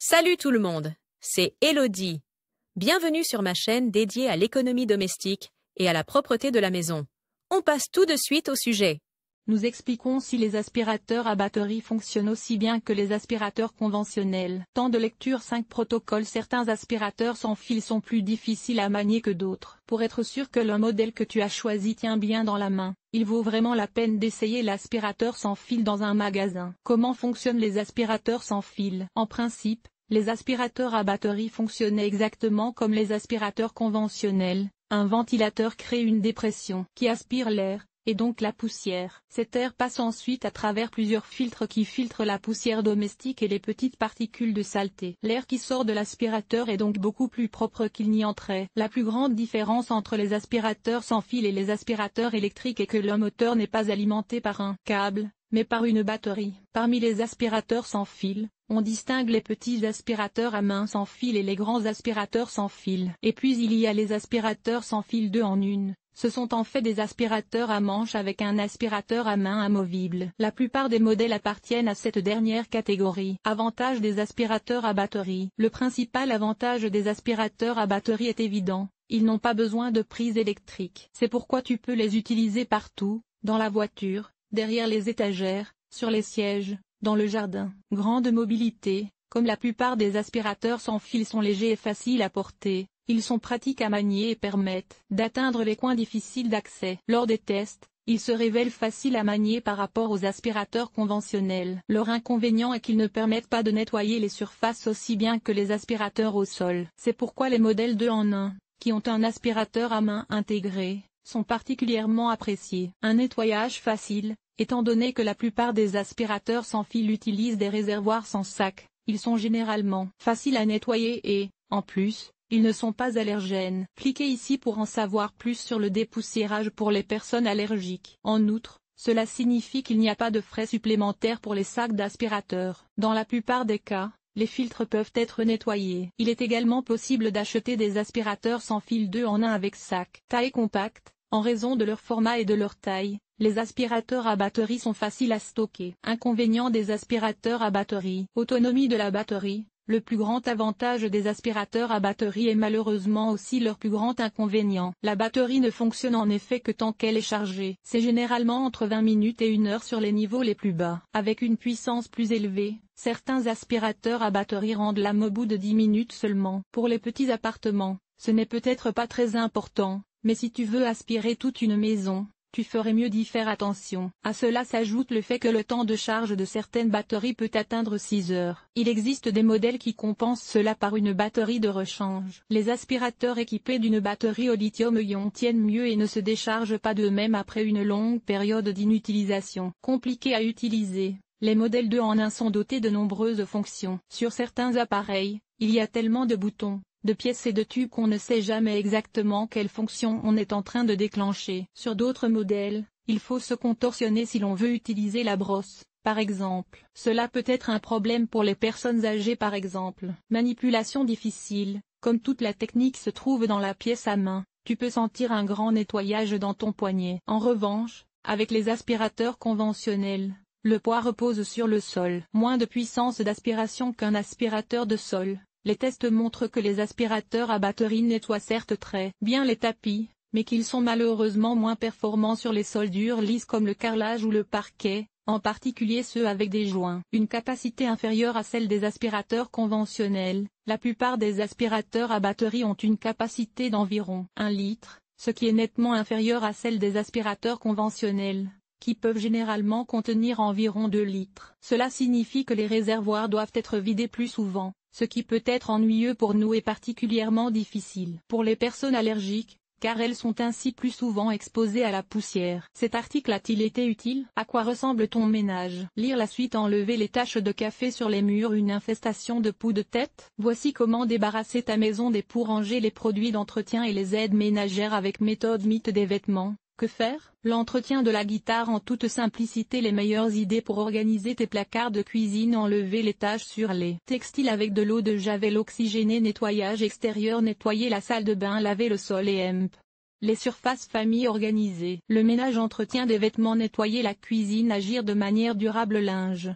Salut tout le monde, c'est Elodie. Bienvenue sur ma chaîne dédiée à l'économie domestique et à la propreté de la maison. On passe tout de suite au sujet. Nous expliquons si les aspirateurs à batterie fonctionnent aussi bien que les aspirateurs conventionnels. Temps de lecture 5 protocoles. Certains aspirateurs sans fil sont plus difficiles à manier que d'autres. Pour être sûr que le modèle que tu as choisi tient bien dans la main, il vaut vraiment la peine d'essayer l'aspirateur sans fil dans un magasin. Comment fonctionnent les aspirateurs sans fil? En principe, les aspirateurs à batterie fonctionnent exactement comme les aspirateurs conventionnels. Un ventilateur crée une dépression qui aspire l'air, et donc la poussière. Cet air passe ensuite à travers plusieurs filtres qui filtrent la poussière domestique et les petites particules de saleté. L'air qui sort de l'aspirateur est donc beaucoup plus propre qu'il n'y entrait. La plus grande différence entre les aspirateurs sans fil et les aspirateurs électriques est que le moteur n'est pas alimenté par un câble, mais par une batterie. Parmi les aspirateurs sans fil, on distingue les petits aspirateurs à main sans fil et les grands aspirateurs sans fil. Et puis il y a les aspirateurs sans fil 2 en 1. Ce sont en fait des aspirateurs à manche avec un aspirateur à main amovible. La plupart des modèles appartiennent à cette dernière catégorie. Avantage des aspirateurs à batterie. Le principal avantage des aspirateurs à batterie est évident, ils n'ont pas besoin de prise électrique. C'est pourquoi tu peux les utiliser partout, dans la voiture, derrière les étagères, sur les sièges, dans le jardin. Grande mobilité. Comme la plupart des aspirateurs sans fil sont légers et faciles à porter, ils sont pratiques à manier et permettent d'atteindre les coins difficiles d'accès. Lors des tests, ils se révèlent faciles à manier par rapport aux aspirateurs conventionnels. Leur inconvénient est qu'ils ne permettent pas de nettoyer les surfaces aussi bien que les aspirateurs au sol. C'est pourquoi les modèles 2 en 1, qui ont un aspirateur à main intégré, sont particulièrement appréciés. Un nettoyage facile, étant donné que la plupart des aspirateurs sans fil utilisent des réservoirs sans sac, ils sont généralement faciles à nettoyer et, en plus, ils ne sont pas allergènes. Cliquez ici pour en savoir plus sur le dépoussiérage pour les personnes allergiques. En outre, cela signifie qu'il n'y a pas de frais supplémentaires pour les sacs d'aspirateurs. Dans la plupart des cas, les filtres peuvent être nettoyés. Il est également possible d'acheter des aspirateurs sans fil 2 en 1 avec sac. Taille compacte. En raison de leur format et de leur taille, les aspirateurs à batterie sont faciles à stocker. Inconvénient des aspirateurs à batterie. Autonomie de la batterie. Le plus grand avantage des aspirateurs à batterie est malheureusement aussi leur plus grand inconvénient. La batterie ne fonctionne en effet que tant qu'elle est chargée. C'est généralement entre 20 minutes et 1 heure sur les niveaux les plus bas. Avec une puissance plus élevée, certains aspirateurs à batterie rendent l'âme au bout de 10 minutes seulement. Pour les petits appartements, ce n'est peut-être pas très important, mais si tu veux aspirer toute une maison, tu ferais mieux d'y faire attention. À cela s'ajoute le fait que le temps de charge de certaines batteries peut atteindre 6 heures. Il existe des modèles qui compensent cela par une batterie de rechange. Les aspirateurs équipés d'une batterie au lithium-ion tiennent mieux et ne se déchargent pas d'eux-mêmes après une longue période d'inutilisation. Compliqué à utiliser, les modèles 2 en 1 sont dotés de nombreuses fonctions. Sur certains appareils, il y a tellement de boutons, de pièces et de tubes qu'on ne sait jamais exactement quelle fonction on est en train de déclencher. Sur d'autres modèles, il faut se contorsionner si l'on veut utiliser la brosse, par exemple. Cela peut être un problème pour les personnes âgées par exemple. Manipulation difficile. Comme toute la technique se trouve dans la pièce à main, tu peux sentir un grand nettoyage dans ton poignet. En revanche, avec les aspirateurs conventionnels, le poids repose sur le sol. Moins de puissance d'aspiration qu'un aspirateur de sol. Les tests montrent que les aspirateurs à batterie nettoient certes très bien les tapis, mais qu'ils sont malheureusement moins performants sur les sols durs lisses comme le carrelage ou le parquet, en particulier ceux avec des joints. Une capacité inférieure à celle des aspirateurs conventionnels. La plupart des aspirateurs à batterie ont une capacité d'environ 1 litre, ce qui est nettement inférieur à celle des aspirateurs conventionnels, qui peuvent généralement contenir environ 2 litres. Cela signifie que les réservoirs doivent être vidés plus souvent, ce qui peut être ennuyeux pour nous et particulièrement difficile pour les personnes allergiques, car elles sont ainsi plus souvent exposées à la poussière. Cet article a-t-il été utile? À quoi ressemble ton ménage? Lire la suite. Enlever les taches de café sur les murs. Une infestation de poux de tête? Voici comment débarrasser ta maison des poux. Ranger les produits d'entretien et les aides ménagères avec méthode mythe des vêtements. Que faire? L'entretien de la guitare en toute simplicité. Les meilleures idées pour organiser tes placards de cuisine. Enlever les taches sur les textiles avec de l'eau de javel oxygénée. Nettoyage extérieur. Nettoyer la salle de bain. Laver le sol et les surfaces famille organisées. Le ménage. Entretien des vêtements. Nettoyer la cuisine. Agir de manière durable. Linge,